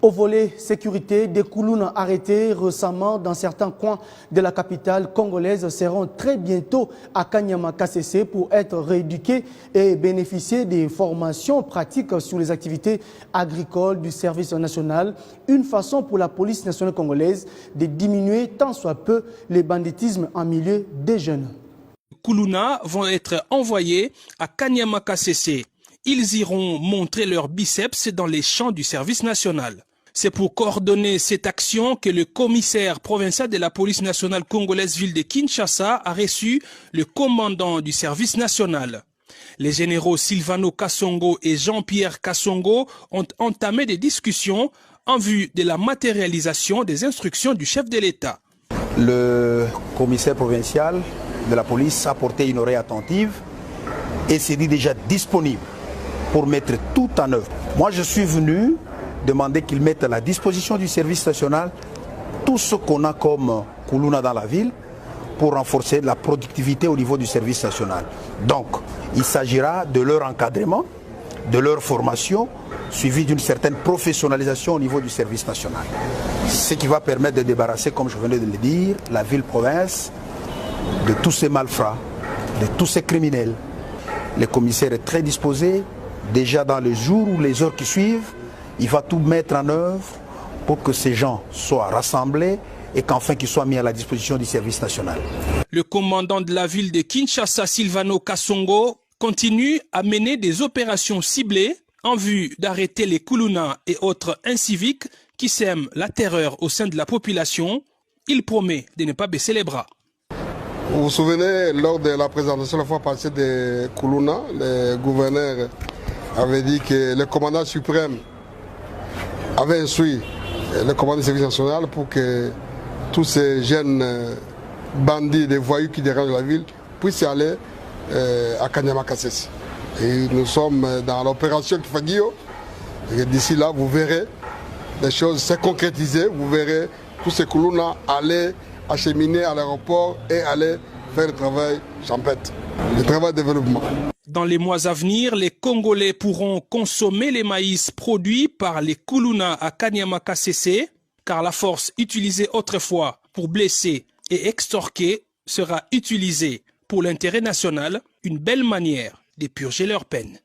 Au volet sécurité, des Koulouna arrêtés récemment dans certains coins de la capitale congolaise seront très bientôt à Kanyama KCC pour être rééduqués et bénéficier des formations pratiques sur les activités agricoles du service national. Une façon pour la police nationale congolaise de diminuer tant soit peu le banditisme en milieu des jeunes. Koulouna vont être envoyés à Kanyama KCC. Ils iront montrer leurs biceps dans les champs du service national. C'est pour coordonner cette action que le commissaire provincial de la police nationale congolaise ville de Kinshasa a reçu le commandant du service national. Les généraux Silvano Kassongo et Jean-Pierre Kassongo ont entamé des discussions en vue de la matérialisation des instructions du chef de l'État. Le commissaire provincial de la police a porté une oreille attentive et s'est dit déjà disponible pour mettre tout en œuvre. Moi, je suis venu demander qu'ils mettent à la disposition du service national tout ce qu'on a comme Koulouna dans la ville pour renforcer la productivité au niveau du service national. Donc, il s'agira de leur encadrement, de leur formation, suivi d'une certaine professionnalisation au niveau du service national. Ce qui va permettre de débarrasser, comme je venais de le dire, la ville-province de tous ces malfrats, de tous ces criminels. Le commissaire est très disposé. Déjà dans les jours ou les heures qui suivent, il va tout mettre en œuvre pour que ces gens soient rassemblés et qu'enfin qu'ils soient mis à la disposition du service national. Le commandant de la ville de Kinshasa, Silvano Kassongo, continue à mener des opérations ciblées en vue d'arrêter les Koulouna et autres inciviques qui sèment la terreur au sein de la population. Il promet de ne pas baisser les bras. Vous vous souvenez, lors de la présentation la fois passée de Koulouna, le gouverneur avait dit que le commandant suprême avait instruit le commandant du service national pour que tous ces jeunes bandits, des voyous qui dérangent la ville, puissent aller à Kanyama KCC. Et nous sommes dans l'opération Kifagio. Et d'ici là, vous verrez les choses se concrétiser. Vous verrez tous ces Koulouna aller acheminer à l'aéroport et aller faire le travail champêtre, le travail de développement. Dans les mois à venir, les Congolais pourront consommer les maïs produits par les Koulouna à Kanyama KCC, car la force utilisée autrefois pour blesser et extorquer sera utilisée pour l'intérêt national, une belle manière de purger leur peine.